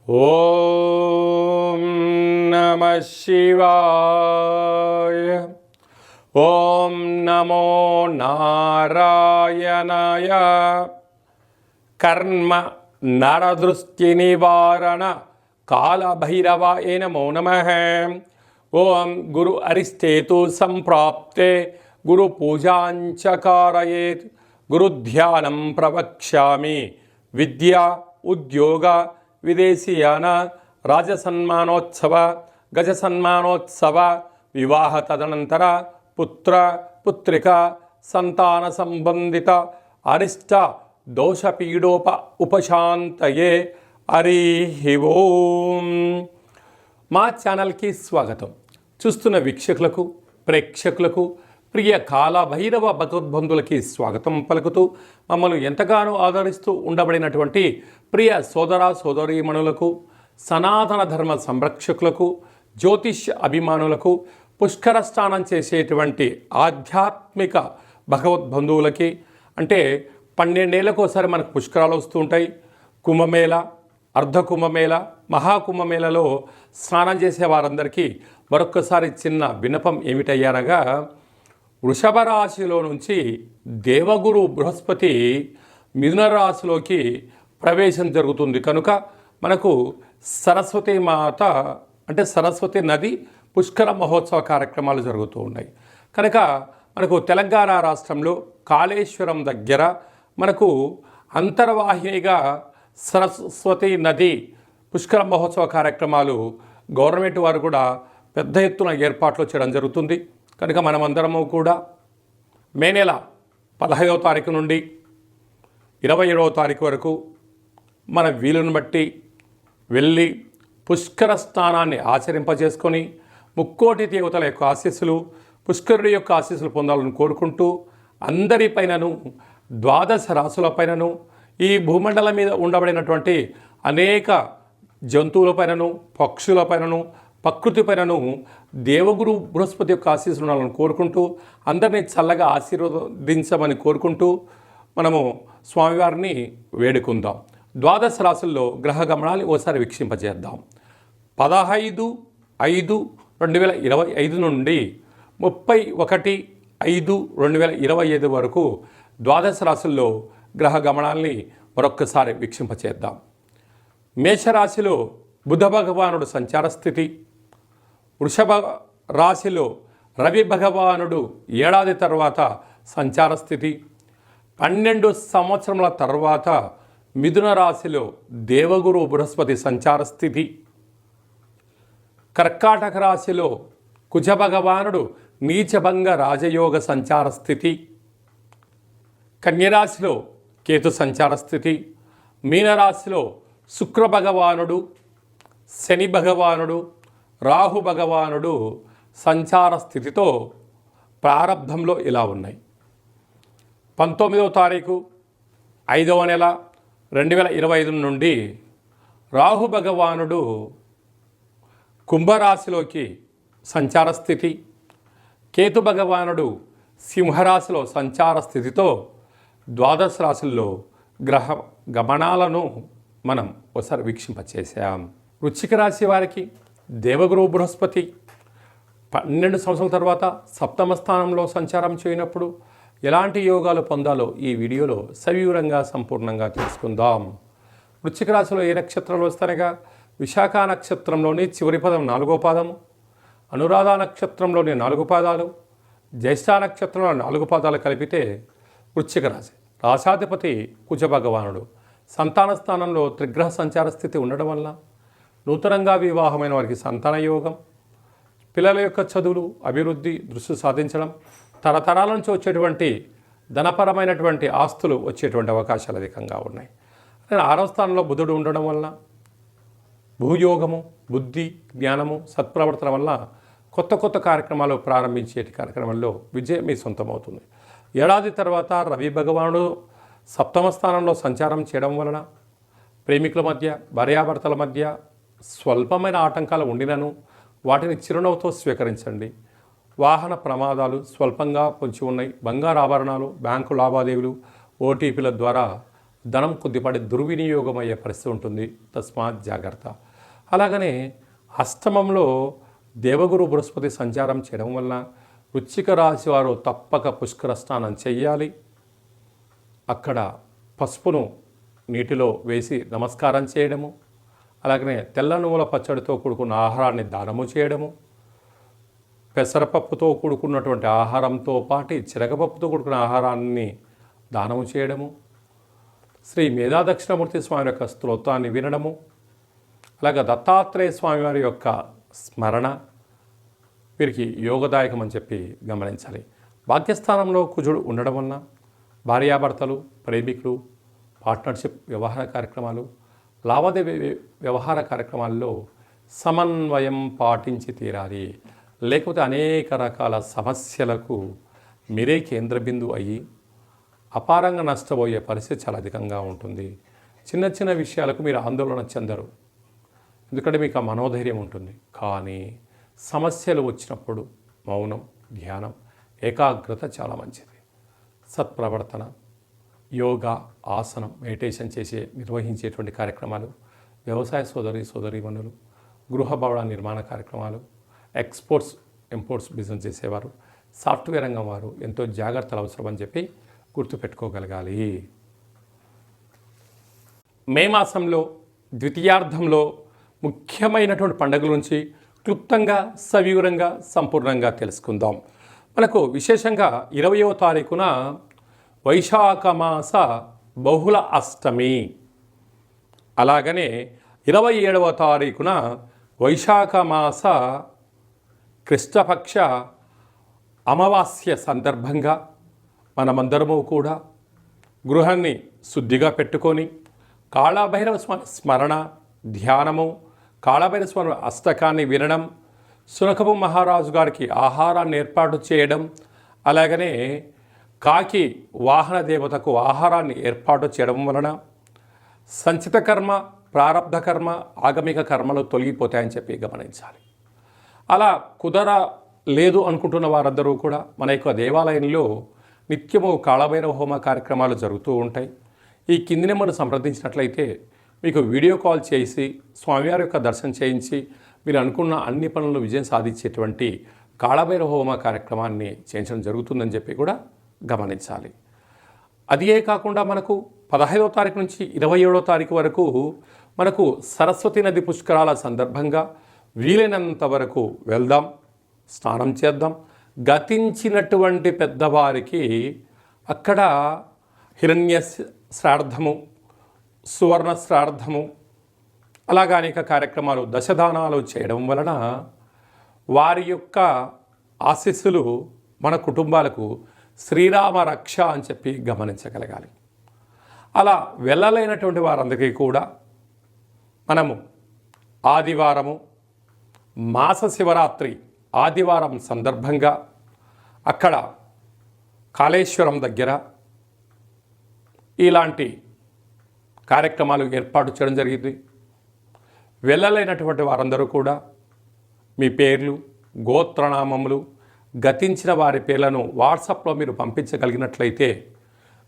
ఓం నమః శివాయ. ఓం నమో నారాయణాయ. కర్మ నరదృష్టి నివారణ కాళభైరవాయ నమో నమః. ఓం గురు అరిష్టేతు సంప్రాప్తే గురు పూజాంచ కారయేత్. గురుధ్యానం ప్రవక్ష్యామి. విద్య ఉద్యోగ విదేశీయాన రాజసన్మానోత్సవ గజసన్మానోత్సవ వివాహ తదనంతర పుత్ర పుత్రిక సంతాన సంబంధిత అరిష్ట దోషపీడోప ఉపశాంతయే. హరి ఓం. మా ఛానల్కి స్వాగతం. చూస్తున్న వీక్షకులకు ప్రేక్షకులకు ప్రియ కాళభైరవ భగవద్బంధులకి స్వాగతం పలుకుతూ మమ్మల్ని ఎంతగానో ఆదరిస్తూ ఉండబడినటువంటి ప్రియ సోదర సోదరీమణులకు, సనాతన ధర్మ సంరక్షకులకు, జ్యోతిష్య అభిమానులకు, పుష్కర స్నానం చేసేటువంటి ఆధ్యాత్మిక భగవద్బంధువులకి, అంటే 12 ఏళ్ళకోసారి మనకు పుష్కరాలు వస్తూ ఉంటాయి. కుంభమేళ, అర్ధ కుంభమేళ, మహాకుంభమేళలో స్నానం చేసే వారందరికీ మరొక్కసారి చిన్న విన్నపం ఏమిటయ్యారగా, వృషభ రాశిలో నుంచి దేవగురు బృహస్పతి మిథున రాశిలోకి ప్రవేశం జరుగుతుంది కనుక మనకు సరస్వతి మాత అంటే సరస్వతి నది పుష్కర మహోత్సవ కార్యక్రమాలు జరుగుతూ ఉన్నాయి. కనుక మనకు తెలంగాణ రాష్ట్రంలో కాళేశ్వరం దగ్గర మనకు అంతర్వాహినిగా సరస్వతి నది పుష్కర మహోత్సవ కార్యక్రమాలు గవర్నమెంట్ వారు కూడా పెద్ద ఎత్తున ఏర్పాట్లు చేయడం జరుగుతుంది. కనుక మనమందరము కూడా మే నెల 15వ తారీఖు నుండి 27వ తారీఖు వరకు మన వీలును బట్టి వెళ్ళి పుష్కర స్నానాన్ని ఆచరింపజేసుకొని ముక్కోటి దేవతల యొక్క ఆశీస్సులు, పుష్కరుడి యొక్క ఆశీస్సులు పొందాలని కోరుకుంటూ అందరిపైనను, ద్వాదశ రాశులపైనను, ఈ భూమండలం మీద ఉండబడినటువంటి అనేక జంతువులపైనను, పక్షులపైనను, ప్రకృతిపైనను దేవగురు బృహస్పతి యొక్క ఆశీస్సులు ఉండాలని కోరుకుంటూ అందరినీ చల్లగా ఆశీర్వదించమని కోరుకుంటూ మనము స్వామివారిని వేడుకుందాం. ద్వాదశ రాశుల్లో గ్రహ గమనాన్ని ఓసారి వీక్షింపజేద్దాం. 15/5/2025 నుండి 31/5/2025 వరకు ద్వాదశ రాశుల్లో గ్రహ గమనాల్ని మరొక్కసారి వీక్షింపచేద్దాం. మేషరాశిలో బుధ భగవానుడు సంచార స్థితి. వృషభ రాశిలో రవి భగవానుడు ఏడాది తర్వాత సంచార స్థితి. 12 సంవత్సరముల తర్వాత మిథున రాశిలో దేవగురు బృహస్పతి సంచార స్థితి. కర్కాటక రాశిలో కుజ భగవానుడు నీచభంగ రాజయోగ సంచార స్థితి. కన్యరాశిలో కేతు సంచార స్థితి. మీనరాశిలో శుక్ర భగవానుడు, శని భగవానుడు, రాహు భగవానుడు సంచార స్థితితో ప్రారంభంలో ఇలా ఉన్నాయి. 19వ తారీఖు 5వ నెల 2025 నుండి రాహు భగవానుడు కుంభరాశిలోకి సంచార స్థితి, కేతు భగవానుడు సింహరాశిలో సంచార స్థితితో ద్వాదశ రాశుల్లో గ్రహ గమనాలను మనం ఒకసారి వీక్షింపచేసాం. వృశ్చిక రాశి వారికి దేవగురు బృహస్పతి 12 సంవత్సరాల తర్వాత సప్తమ స్థానంలో సంచారం చేయనప్పుడు ఎలాంటి యోగాలు పొందాలో ఈ వీడియోలో సవివరంగా సంపూర్ణంగా తెలుసుకుందాం. వృశ్చిక రాశిలో ఏ నక్షత్రాలు వస్తాయనగా, విశాఖ నక్షత్రంలోని చివరి పదం 4వ పాదము, అనురాధ నక్షత్రంలోని 4 పాదాలు, జ్యేష్ఠ నక్షత్రంలో 4 పాదాలు కలిపితే వృశ్చిక రాశి. రాశాధిపతి కుజ భగవానుడు. సంతాన స్థానంలో త్రిగ్రహ సంచార స్థితి ఉండడం వల్ల నూతనంగా వివాహమైన వారికి సంతాన యోగం, పిల్లల యొక్క చదువులు, అభివృద్ధి, దృష్టి సాధించడం, తరతరాల నుంచి వచ్చేటువంటి ధనపరమైనటువంటి ఆస్తులు వచ్చేటువంటి అవకాశాలు అధికంగా ఉన్నాయి. 6వ స్థానంలో బుధుడు ఉండడం వల్ల భూయోగము, బుద్ధి, జ్ఞానము, సత్ప్రవర్తన వల్ల కొత్త కార్యక్రమాలు ప్రారంభించే కార్యక్రమంలో విజయం మీ సొంతమవుతుంది. ఏడాది తర్వాత రవి భగవానుడు సప్తమ స్థానంలో సంచారం చేయడం వలన ప్రేమికుల మధ్య, భార్యాభర్తల మధ్య స్వల్పమైన ఆటంకాలు ఉండినను వాటిని చిరునవ్వుతో స్వీకరించండి. వాహన ప్రమాదాలు స్వల్పంగా పొంచి ఉన్నాయి. బంగారు ఆభరణాలు, బ్యాంకు లావాదేవీలు, ఓటీపీల ద్వారా ధనం కొద్దిపాటి దుర్వినియోగం అయ్యే పరిస్థితి ఉంటుంది. తస్మాత్ జాగ్రత్త. అలాగనే అష్టమంలో దేవగురు బృహస్పతి సంచారం చేయడం వల్ల వృశ్చిక రాశి వారు తప్పక పుష్కర స్నానం చేయాలి. అక్కడ పసుపును నీటిలో వేసి నమస్కారం చేయడము, అలాగనే తెల్ల నువ్వుల పచ్చడితో కూడుకున్న ఆహారాన్ని దానము చేయడము, పెసరపప్పుతో కూడుకున్నటువంటి ఆహారంతో పాటు శనగపప్పుతో కూడుకున్న ఆహారాన్ని దానము చేయడము, శ్రీ మేధా దక్షిణమూర్తి స్వామి యొక్క స్తోత్రాన్ని వినడము, అలాగే దత్తాత్రేయ స్వామి వారి యొక్క స్మరణ వీరికి యోగదాయకం అని చెప్పి గమనించాలి. భాగ్యస్థానంలో కుజుడు ఉండడం వలన భార్యాభర్తలు, ప్రేమికులు, పార్ట్నర్షిప్ వ్యవహార కార్యక్రమాలు, లావాదేవీ వ్యవహార కార్యక్రమాల్లో సమన్వయం పాటించి తీరాలి. లేకపోతే అనేక రకాల సమస్యలకు మీరే కేంద్ర బిందువు అయ్యి అపారంగా నష్టపోయే పరిస్థితి చాలా అధికంగా ఉంటుంది. చిన్న చిన్న విషయాలకు మీరు ఆందోళన చెందరు, ఎందుకంటే మీకు ఆ మనోధైర్యం ఉంటుంది. కానీ సమస్యలు వచ్చినప్పుడు మౌనం, ధ్యానం, ఏకాగ్రత చాలా మంచిది. సత్ప్రవర్తన, యోగా, ఆసనం, మెడిటేషన్ నిర్వహించేటువంటి కార్యక్రమాలు, వ్యవసాయ సోదరీమణులు, గృహ భవన నిర్మాణ కార్యక్రమాలు, ఎక్స్పోర్ట్స్ ఇంపోర్ట్స్ బిజినెస్ చేసేవారు, సాఫ్ట్వేర్ రంగం వారు ఎంతో జాగ్రత్తలు అవసరం అని చెప్పి గుర్తుపెట్టుకోగలగాలి. మే మాసంలో ద్వితీయార్థంలో ముఖ్యమైనటువంటి పండుగల నుంచి క్లుప్తంగా, సవివరంగా, సంపూర్ణంగా తెలుసుకుందాం. మనకు విశేషంగా 20వ తారీఖున వైశాఖ మాస బహుళ అష్టమి, అలాగనే 27వ తారీఖున వైశాఖ మాస కృష్ణపక్ష అమావాస్య సందర్భంగా మనమందరము కూడా గృహాన్ని శుద్ధిగా పెట్టుకొని కాళభైరవ స్వామి స్మరణ, ధ్యానము, కాళభైరవ స్వామి అష్టకాన్ని వినడం, సునకపు మహారాజు గారికి ఆహారాన్ని ఏర్పాటు చేయడం, అలాగనే కాకి వాహన దేవతకు ఆహారాన్ని ఏర్పాటు చేయడం వలన సంచిత కర్మ, ప్రారబ్ధ కర్మ, ఆగమిక కర్మలు తొలగిపోతాయని చెప్పి గమనించాలి. అలా లేదు అనుకుంటున్న వారందరూ కూడా మన యొక్క దేవాలయంలో నిత్యము కాళభైరవ హోమ కార్యక్రమాలు జరుగుతూ ఉంటాయి. ఈ కింది నెంబర్ను సంప్రదించినట్లయితే మీకు వీడియో కాల్ చేసి స్వామివారి యొక్క దర్శనం చేయించి మీరు అనుకున్న అన్ని పనులు విజయం సాధించేటువంటి కాళభైరవ హోమ కార్యక్రమాన్ని చేయించడం జరుగుతుందని చెప్పి కూడా గమనించాలి. అదే కాకుండా మనకు 15వ తారీఖు నుంచి 27వ తారీఖు వరకు మనకు సరస్వతి నది పుష్కరాల సందర్భంగా వీలైనంత వరకు వెళ్దాం, స్నానం చేద్దాం. గతించినటువంటి పెద్దవారికి అక్కడ హిరణ్య శ్రాద్ధము, సువర్ణ శ్రాద్ధము, అలాగా అనేక కార్యక్రమాలు, దశదానాలు చేయడం వలన వారి యొక్క ఆశీస్సులు మన కుటుంబాలకు శ్రీరామ రక్ష అని చెప్పి గమనించగలగాలి. అలా వెళ్ళలేనటువంటి వారందరికీ కూడా మనము ఆదివారము, మాస శివరాత్రి ఆదివారం సందర్భంగా అక్కడ కాళేశ్వరం దగ్గర ఇలాంటి కార్యక్రమాలు ఏర్పాటు చేయడం జరిగింది. వెళ్ళలేనటువంటి వారందరూ కూడా మీ పేర్లు, గోత్రనామములు, గతించిన వారి పేర్లను వాట్సాప్లో మీరు పంపించగలిగినట్లయితే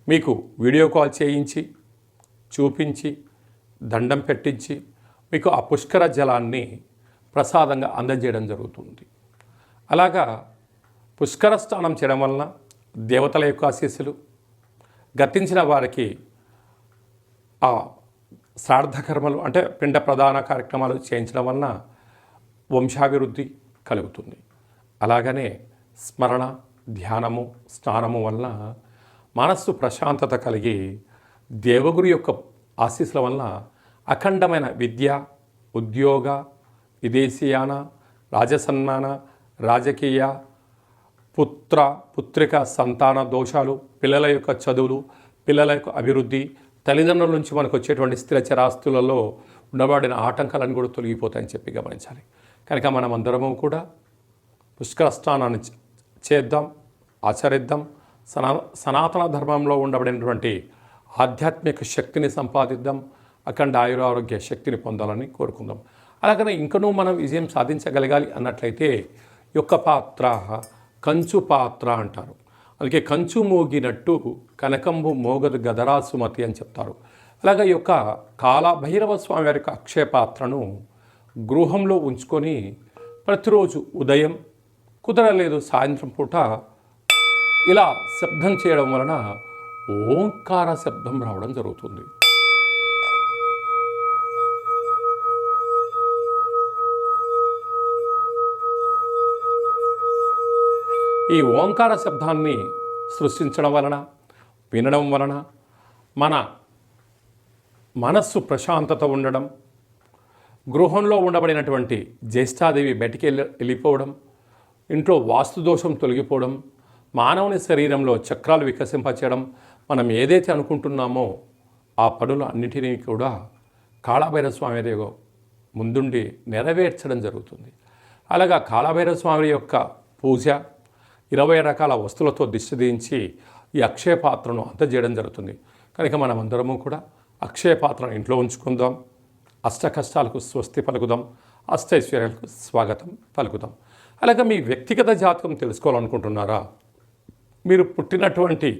మీకు వీడియో కాల్ చేయించి చూపించి దండం పెట్టించి మీకు ఆ పుష్కర జలాన్ని ప్రసాదంగా అందజేయడం జరుగుతుంది. అలాగా పుష్కర స్నానం చేయడం వలన దేవతల యొక్క ఆశీస్సులు, గతించిన వారికి ఆ శ్రాద్ధకర్మలు అంటే పిండ ప్రధాన కార్యక్రమాలు చేయించడం వలన వంశాభివృద్ధి కలుగుతుంది. అలాగనే స్మరణ, ధ్యానము, స్నానము వలన మనస్సు ప్రశాంతత కలిగి దేవగురు యొక్క ఆశీస్సుల వలన అఖండమైన విద్య, ఉద్యోగ, విదేశీయాన, రాజసన్మాన, రాజకీయ, పుత్రిక సంతాన దోషాలు, పిల్లల యొక్క చదువులు, పిల్లల యొక్క అభివృద్ధి, తల్లిదండ్రుల నుంచి మనకు వచ్చేటువంటి స్థిర చరాస్తులలో ఉండబడిన ఆటంకాలను కూడా తొలగిపోతాయని చెప్పి గమనించాలి. కనుక మనం అందరము కూడా పుష్కర స్నానాన్ని చేద్దాం, ఆచరిద్దాం. సనాతన ధర్మంలో ఉండబడినటువంటి ఆధ్యాత్మిక శక్తిని సంపాదిద్దాం, అఖండ ఆయురారోగ్య శక్తిని పొందాలని కోరుకుందాం. అలాగనే ఇంకనూ మనం విజయం సాధించగలగాలి అన్నట్లయితే యొక్క పాత్ర కంచు పాత్ర అంటారు. అందుకే కంచు మోగినట్టు కనకంబు మోగదు గదరా సుమతి అని చెప్తారు. అలాగే ఈ యొక్క కాలభైరవ స్వామి వారి యొక్క అక్షయ పాత్రను గృహంలో ఉంచుకొని ప్రతిరోజు ఉదయం కుదరలేదు సాయంత్రం పూట ఇలా శబ్దం చేయడం వలన ఓంకార శబ్దం రావడం జరుగుతుంది. ఈ ఓంకార శబ్దాన్ని సృష్టించడం వలన, వినడం వలన మన మనస్సు ప్రశాంతత ఉండడం, గృహంలో ఉండబడినటువంటి జ్యేష్ఠాదేవి బయటికి వెళ్ళిపోవడం, ఇంట్లో వాస్తుదోషం తొలగిపోవడం, మానవుని శరీరంలో చక్రాలు వికసింపచేయడం, మనం ఏదైతే అనుకుంటున్నామో ఆ పనులు అన్నిటినీ కూడా కాళభైరవ స్వామి వారి ముందుండి నెరవేర్చడం జరుగుతుంది. అలాగా కాళభైరవ స్వామి యొక్క పూజ 20 రకాల వస్తువులతో దిష్టి దించి ఈ అక్షయ పాత్రను అందజేయడం జరుగుతుంది. కనుక మనమందరము కూడా అక్షయ పాత్రను ఇంట్లో ఉంచుకుందాం, అష్ట కష్టాలకు స్వస్తి పలుకుదాం, అష్టైశ్వర్యాలకు స్వాగతం పలుకుదాం. అలాగే మీ వ్యక్తిగత జాతకం తెలుసుకోవాలనుకుంటున్నారా? మీరు పుట్టినటువంటి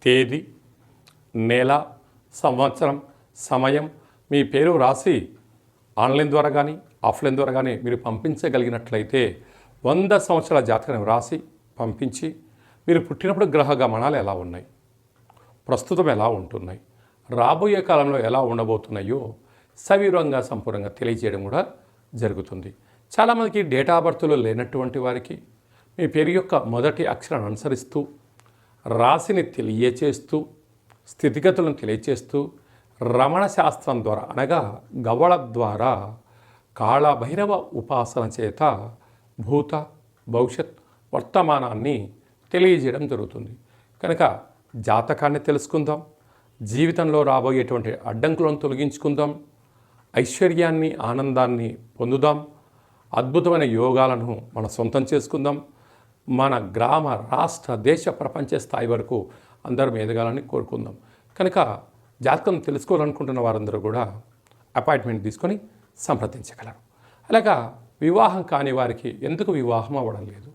తేదీ, నెల, సంవత్సరం, సమయం, మీ పేరు రాసి ఆన్లైన్ ద్వారా కానీ ఆఫ్లైన్ ద్వారా కానీ మీరు పంపించగలిగినట్లయితే 100 సంవత్సరాల జాతకాన్ని రాసి పంపించి మీరు పుట్టినప్పుడు గ్రహ గమనాలు ఎలా ఉన్నాయి, ప్రస్తుతం ఎలా ఉంటున్నాయి, రాబోయే కాలంలో ఎలా ఉండబోతున్నాయో సవివరంగా సంపూర్ణంగా తెలియజేయడం కూడా జరుగుతుంది. చాలామందికి డేట్ ఆఫ్ బర్త్లో లేనటువంటి వారికి మీ పేరు యొక్క మొదటి అక్షరాన్ని అనుసరిస్తూ, రాశిని తెలియచేస్తూ, స్థితిగతులను తెలియచేస్తూ, రమణ శాస్త్రం ద్వారా అనగా గవ్వళ ద్వారా కాళభైరవ ఉపాసన చేత భూత, భవిష్యత్, వర్తమానాన్ని తెలియజేయడం జరుగుతుంది. కనుక జాతకాన్ని తెలుసుకుందాం, జీవితంలో రాబోయేటువంటి అడ్డంకులను తొలగించుకుందాం, ఐశ్వర్యాన్ని, ఆనందాన్ని పొందుదాం, అద్భుతమైన యోగాలను మన సొంతం చేసుకుందాం, మన గ్రామ, రాష్ట్ర, దేశ, ప్రపంచ స్థాయి వరకు అందరం ఎదగాలని కోరుకుందాం. కనుక జాతకం తెలుసుకోవాలనుకుంటున్న వారందరూ కూడా అపాయింట్మెంట్ తీసుకొని సంప్రదించగలరు. అలాగా వివాహం కాని వారికి ఎందుకు వివాహం అవ్వడం లేదు,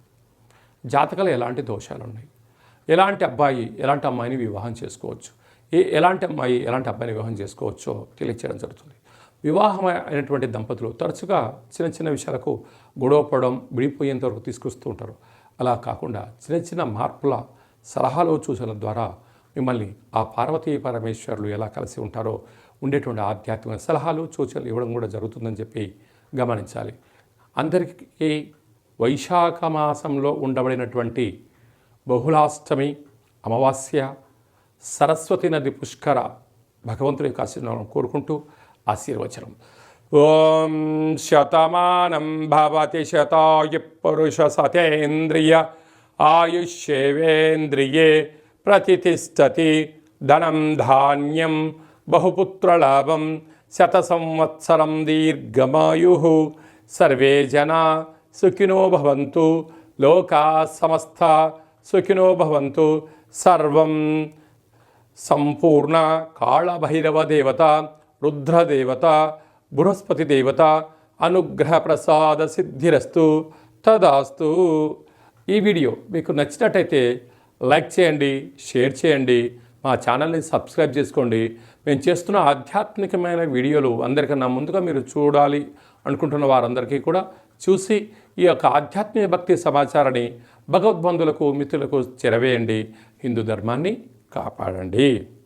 జాతకాలు ఎలాంటి దోషాలు ఉన్నాయి, ఎలాంటి అబ్బాయి ఎలాంటి అమ్మాయిని వివాహం చేసుకోవచ్చు, ఎలాంటి అమ్మాయి ఎలాంటి అబ్బాయిని వివాహం చేసుకోవచ్చో తెలియచేయడం జరుగుతుంది. వివాహం అయినటువంటి దంపతులు తరచుగా చిన్న చిన్న విషయాలకు గొడవపడడం, విడిపోయేంత వరకు తీసుకొస్తూ ఉంటారు. అలా కాకుండా చిన్న చిన్న మార్పుల సలహాలు, సూచనల ద్వారా మిమ్మల్ని ఆ పార్వతీ పరమేశ్వరులు ఎలా కలిసి ఉంటారో ఉండేటువంటి ఆధ్యాత్మిక సలహాలు, సూచనలు ఇవ్వడం కూడా జరుగుతుందని చెప్పి గమనించాలి. అందరికీ వైశాఖ మాసంలో ఉండబడినటువంటి బహుళాష్టమి, అమావాస్య, సరస్వతి నది పుష్కర భగవంతుడి యొక్క ఆశీర్వాదం కోరుకుంటూ ఆశీర్వచనం. ఓం శతమానం భవతి శతాయు పురుష సతేంద్రియ ఆయుష్యేవేంద్రియే ప్రతిష్టతి ధనం ధాన్యం బహుపుత్రలాభం శత సంవత్సరం దీర్ఘమాయు సర్వే జనా సుఖినో భవంతు లోకా సమస్త సుఖినో భవంతు. సర్వం సంపూర్ణ కాళభైరవ దేవత, రుద్రదేవత, బృహస్పతి దేవత అనుగ్రహ ప్రసాద సిద్ధిరస్తు తదాస్తు. ఈ వీడియో మీకు నచ్చినట్టయితే లైక్ చేయండి, షేర్ చేయండి, మా ఛానల్ని సబ్స్క్రైబ్ చేసుకోండి. మేము చేస్తున్న ఆధ్యాత్మికమైన వీడియోలు అందరికన్నా ముందుగా మీరు చూడాలి అనుకుంటున్న వారందరికీ కూడా చూసి ఈ యొక్క ఆధ్యాత్మిక భక్తి సమాచారాన్ని భగవద్బంధులకు, మిత్రులకు చేరవేయండి. హిందూ ధర్మాన్ని కాపాడండి.